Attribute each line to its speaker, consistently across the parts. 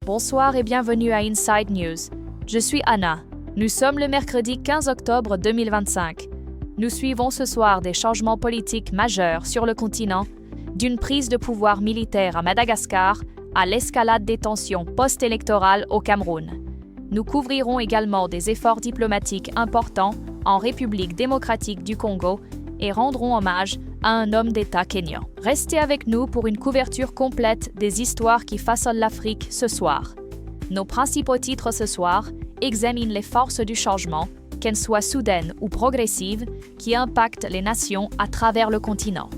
Speaker 1: Bonsoir et bienvenue à Inside News. Je suis Anna. Nous sommes le mercredi 15 octobre 2025. Nous suivons ce soir des changements politiques majeurs sur le continent, d'une prise de pouvoir militaire à Madagascar à l'escalade des tensions post-électorales au Cameroun. Nous couvrirons également des efforts diplomatiques importants en République démocratique du Congo et rendrons hommage à un homme d'État kényan. Restez avec nous pour une couverture complète des histoires qui façonnent l'Afrique ce soir. Nos principaux titres ce soir examinent les forces du changement, qu'elles soient soudaines ou progressives, qui impactent les nations à travers le continent.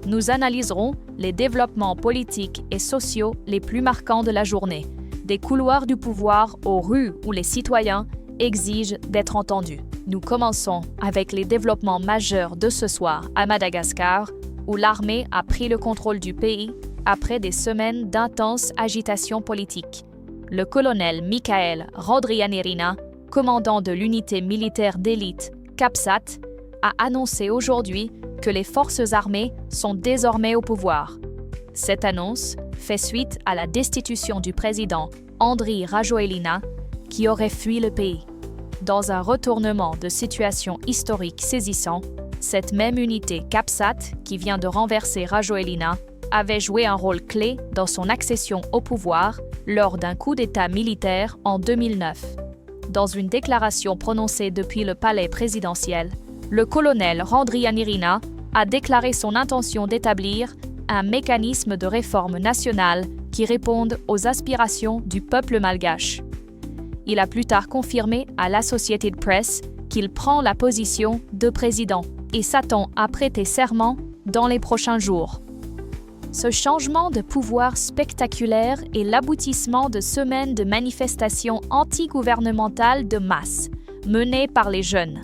Speaker 1: Nous analyserons les développements politiques et sociaux les plus marquants de la journée, des couloirs du pouvoir aux rues où les citoyens exigent d'être entendus. Nous commençons avec les développements majeurs de ce soir à Madagascar, où l'armée a pris le contrôle du pays après des semaines d'intense agitation politique. Le colonel Michael Randrianirina, commandant de l'unité militaire d'élite CAPSAT, a annoncé aujourd'hui que les forces armées sont désormais au pouvoir. Cette annonce fait suite à la destitution du président Andry Rajoelina, qui aurait fui le pays. Dans un retournement de situation historique saisissant, cette même unité CAPSAT, qui vient de renverser Rajoelina, avait joué un rôle clé dans son accession au pouvoir lors d'un coup d'État militaire en 2009. Dans une déclaration prononcée depuis le palais présidentiel, le colonel Randrianirina a déclaré son intention d'établir un mécanisme de réforme nationale qui réponde aux aspirations du peuple malgache. Il a plus tard confirmé à l'Associated Press qu'il prend la position de président et s'attend à prêter serment dans les prochains jours. Ce changement de pouvoir spectaculaire est l'aboutissement de semaines de manifestations anti-gouvernementales de masse, menées par les jeunes.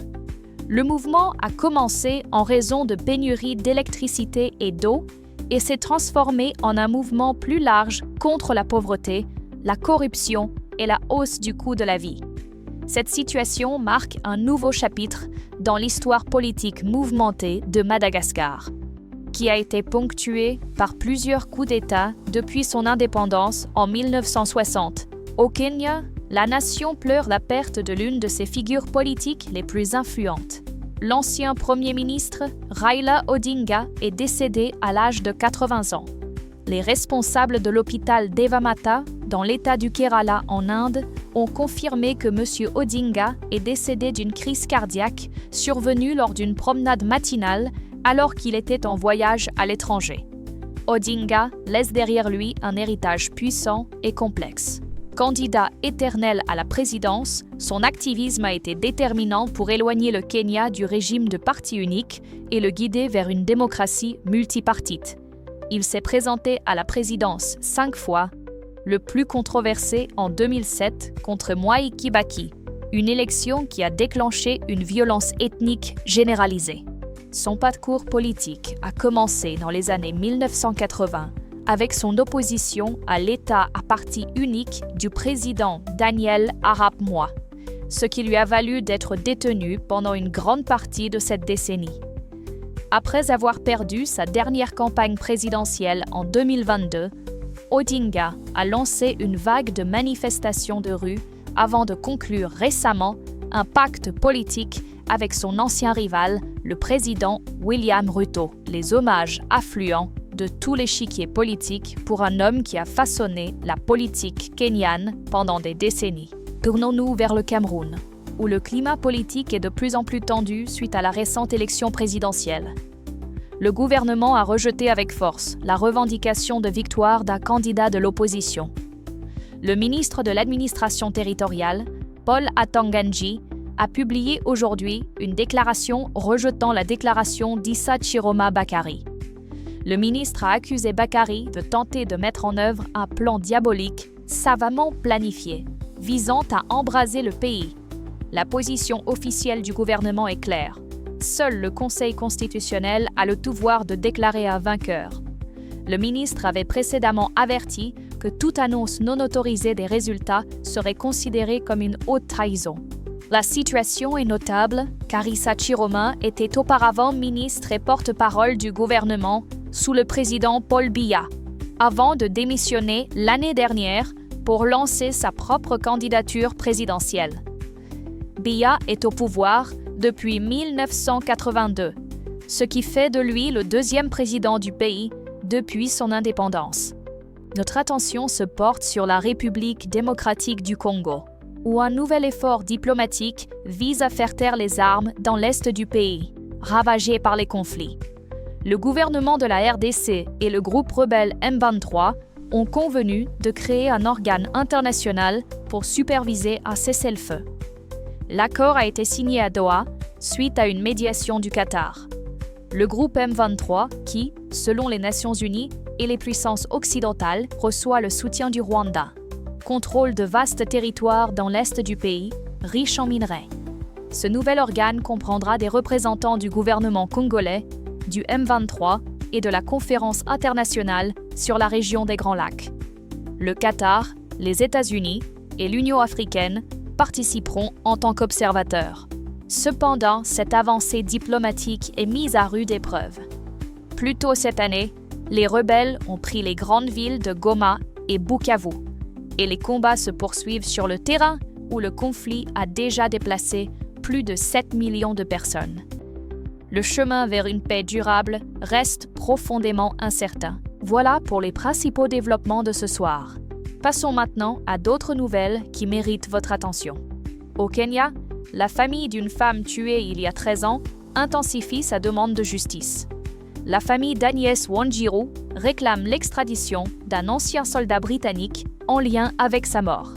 Speaker 1: Le mouvement a commencé en raison de pénuries d'électricité et d'eau et s'est transformé en un mouvement plus large contre la pauvreté, la corruption et la hausse du coût de la vie. Cette situation marque un nouveau chapitre dans l'histoire politique mouvementée de Madagascar, qui a été ponctuée par plusieurs coups d'État depuis son indépendance en 1960. Au Kenya, la nation pleure la perte de l'une de ses figures politiques les plus influentes. L'ancien Premier ministre, Raila Odinga, est décédé à l'âge de 80 ans. Les responsables de l'hôpital Devamata, dans l'État du Kerala en Inde, ont confirmé que M. Odinga est décédé d'une crise cardiaque survenue lors d'une promenade matinale alors qu'il était en voyage à l'étranger. Odinga laisse derrière lui un héritage puissant et complexe. Candidat éternel à la présidence, son activisme a été déterminant pour éloigner le Kenya du régime de parti unique et le guider vers une démocratie multipartite. Il s'est présenté à la présidence 5 fois, le plus controversé en 2007 contre Mwai Kibaki, une élection qui a déclenché une violence ethnique généralisée. Son parcours politique a commencé dans les années 1980 avec son opposition à l'État à parti unique du président Daniel Arap Moi, ce qui lui a valu d'être détenu pendant une grande partie de cette décennie. Après avoir perdu sa dernière campagne présidentielle en 2022, Odinga a lancé une vague de manifestations de rue avant de conclure récemment un pacte politique avec son ancien rival, le président William Ruto. Les hommages affluents de tout l'échiquier politique pour un homme qui a façonné la politique kenyane pendant des décennies. Tournons-nous vers le Cameroun, où le climat politique est de plus en plus tendu suite à la récente élection présidentielle. Le gouvernement a rejeté avec force la revendication de victoire d'un candidat de l'opposition. Le ministre de l'administration territoriale, Paul Atanganji, a publié aujourd'hui une déclaration rejetant la déclaration d'Issa Chiroma Bakary. Le ministre a accusé Bakary de tenter de mettre en œuvre un plan diabolique, savamment planifié, visant à embraser le pays. La position officielle du gouvernement est claire. Seul le Conseil constitutionnel a le pouvoir de déclarer un vainqueur. Le ministre avait précédemment averti que toute annonce non autorisée des résultats serait considérée comme une haute trahison. La situation est notable car Issa Chiroma était auparavant ministre et porte-parole du gouvernement sous le président Paul Biya, avant de démissionner l'année dernière pour lancer sa propre candidature présidentielle. Biya est au pouvoir depuis 1982, ce qui fait de lui le deuxième président du pays depuis son indépendance. Notre attention se porte sur la République démocratique du Congo, où un nouvel effort diplomatique vise à faire taire les armes dans l'est du pays, ravagé par les conflits. Le gouvernement de la RDC et le groupe rebelle M23 ont convenu de créer un organe international pour superviser un cessez-le-feu. L'accord a été signé à Doha suite à une médiation du Qatar. Le groupe M23, qui, selon les Nations Unies et les puissances occidentales, reçoit le soutien du Rwanda, contrôle de vastes territoires dans l'est du pays, riches en minerais. Ce nouvel organe comprendra des représentants du gouvernement congolais, du M23 et de la Conférence internationale sur la région des Grands Lacs. Le Qatar, les États-Unis et l'Union africaine participeront en tant qu'observateurs. Cependant, cette avancée diplomatique est mise à rude épreuve. Plus tôt cette année, les rebelles ont pris les grandes villes de Goma et Bukavu, et les combats se poursuivent sur le terrain où le conflit a déjà déplacé plus de 7 millions de personnes. Le chemin vers une paix durable reste profondément incertain. Voilà pour les principaux développements de ce soir. Passons maintenant à d'autres nouvelles qui méritent votre attention. Au Kenya, la famille d'une femme tuée il y a 13 ans intensifie sa demande de justice. La famille d'Agnès Wanjiru réclame l'extradition d'un ancien soldat britannique en lien avec sa mort.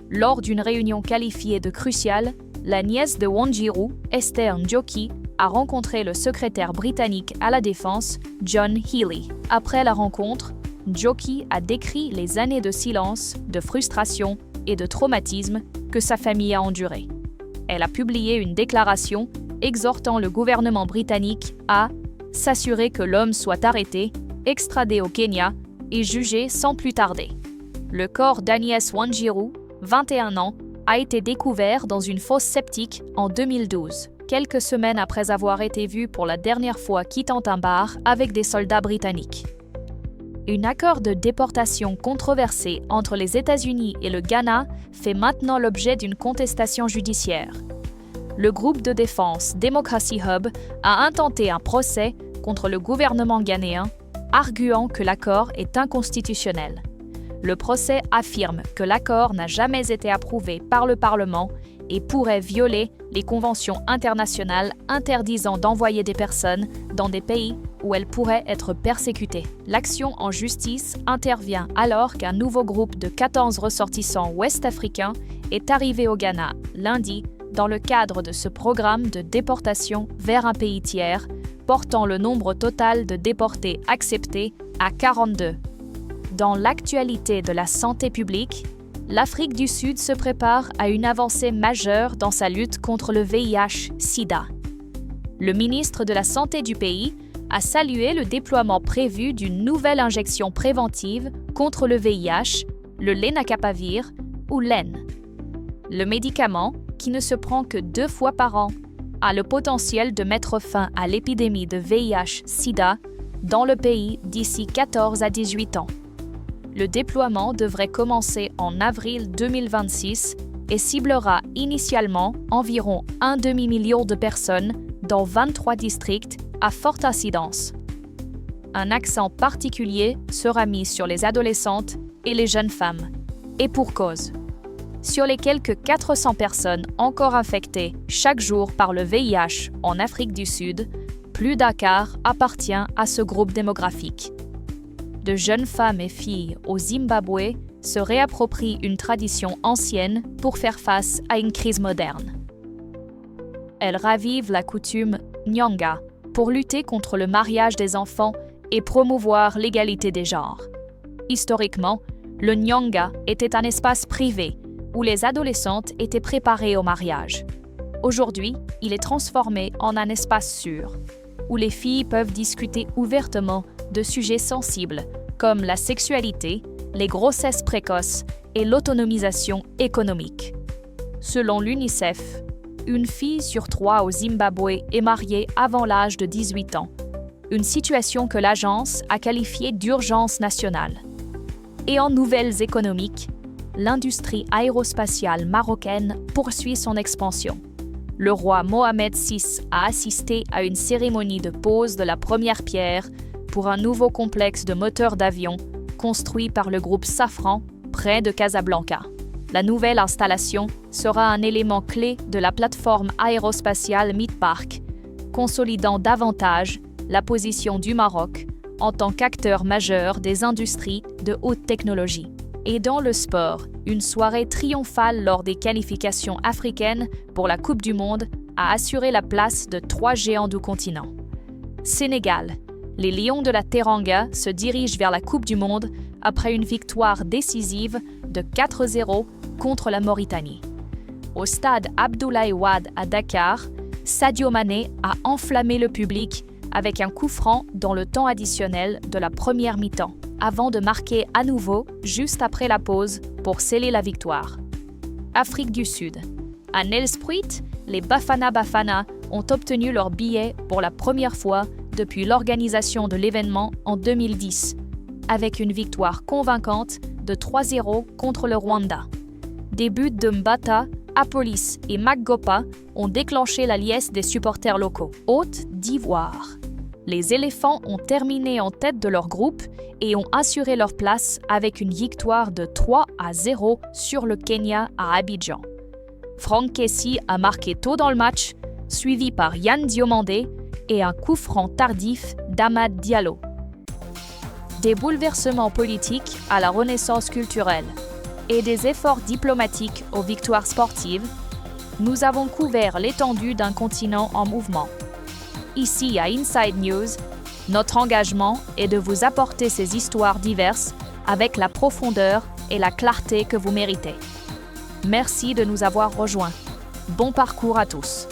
Speaker 1: Lors d'une réunion qualifiée de cruciale, la nièce de Wanjiru, Esther Njoki, a rencontré le secrétaire britannique à la Défense, John Healey. Après la rencontre, Njoki a décrit les années de silence, de frustration et de traumatisme que sa famille a endurées. Elle a publié une déclaration exhortant le gouvernement britannique à s'assurer que l'homme soit arrêté, extradé au Kenya et jugé sans plus tarder. Le corps d'Agnès Wanjiru, 21 ans, a été découvert dans une fosse septique en 2012, quelques semaines après avoir été vu pour la dernière fois quittant un bar avec des soldats britanniques. Un accord de déportation controversé entre les États-Unis et le Ghana fait maintenant l'objet d'une contestation judiciaire. Le groupe de défense Democracy Hub a intenté un procès contre le gouvernement ghanéen, arguant que l'accord est inconstitutionnel. Le procès affirme que l'accord n'a jamais été approuvé par le Parlement et pourrait violer les conventions internationales interdisant d'envoyer des personnes dans des pays où elles pourraient être persécutées. L'action en justice intervient alors qu'un nouveau groupe de 14 ressortissants ouest-africains est arrivé au Ghana lundi dans le cadre de ce programme de déportation vers un pays tiers, portant le nombre total de déportés acceptés à 42. Dans l'actualité de la santé publique, l'Afrique du Sud se prépare à une avancée majeure dans sa lutte contre le VIH-Sida. Le ministre de la Santé du pays a salué le déploiement prévu d'une nouvelle injection préventive contre le VIH, le lenacapavir ou LEN. Le médicament, qui ne se prend que 2 fois par an, a le potentiel de mettre fin à l'épidémie de VIH-Sida dans le pays d'ici 14 à 18 ans. Le déploiement devrait commencer en avril 2026 et ciblera initialement environ un demi-million de personnes dans 23 districts à forte incidence. Un accent particulier sera mis sur les adolescentes et les jeunes femmes, et pour cause. Sur les quelques 400 personnes encore infectées chaque jour par le VIH en Afrique du Sud, plus d'un quart appartient à ce groupe démographique. De jeunes femmes et filles au Zimbabwe se réapproprient une tradition ancienne pour faire face à une crise moderne. Elles ravivent la coutume Nyanga pour lutter contre le mariage des enfants et promouvoir l'égalité des genres. Historiquement, le Nyanga était un espace privé où les adolescentes étaient préparées au mariage. Aujourd'hui, il est transformé en un espace sûr, où les filles peuvent discuter ouvertement de sujets sensibles comme la sexualité, les grossesses précoces et l'autonomisation économique. Selon l'UNICEF, une fille sur 3 au Zimbabwe est mariée avant l'âge de 18 ans, une situation que l'agence a qualifiée d'urgence nationale. Et en nouvelles économiques, l'industrie aérospatiale marocaine poursuit son expansion. Le roi Mohamed VI a assisté à une cérémonie de pose de la première pierre pour un nouveau complexe de moteurs d'avion construit par le groupe Safran près de Casablanca. La nouvelle installation sera un élément clé de la plateforme aérospatiale Midpark, consolidant davantage la position du Maroc en tant qu'acteur majeur des industries de haute technologie. Et dans le sport, une soirée triomphale lors des qualifications africaines pour la Coupe du Monde a assuré la place de 3 géants du continent. Sénégal. Les Lions de la Teranga se dirigent vers la Coupe du Monde après une victoire décisive de 4-0 contre la Mauritanie. Au stade Abdoulaye Wade à Dakar, Sadio Mané a enflammé le public avec un coup franc dans le temps additionnel de la première mi-temps, avant de marquer à nouveau juste après la pause pour sceller la victoire. Afrique du Sud. À Nelspruit, les Bafana Bafana ont obtenu leur billet pour la première fois depuis l'organisation de l'événement en 2010, avec une victoire convaincante de 3-0 contre le Rwanda. Des buts de Mbata, Apolis et Maggopa ont déclenché la liesse des supporters locaux. Côte d'Ivoire. Les éléphants ont terminé en tête de leur groupe et ont assuré leur place avec une victoire de 3-0 sur le Kenya à Abidjan. Franck Kessie a marqué tôt dans le match, suivi par Yann Diomandé et un coup franc tardif d'Amad Diallo. Des bouleversements politiques à la renaissance culturelle et des efforts diplomatiques aux victoires sportives, nous avons couvert l'étendue d'un continent en mouvement. Ici à Inside News, notre engagement est de vous apporter ces histoires diverses avec la profondeur et la clarté que vous méritez. Merci de nous avoir rejoints. Bon parcours à tous.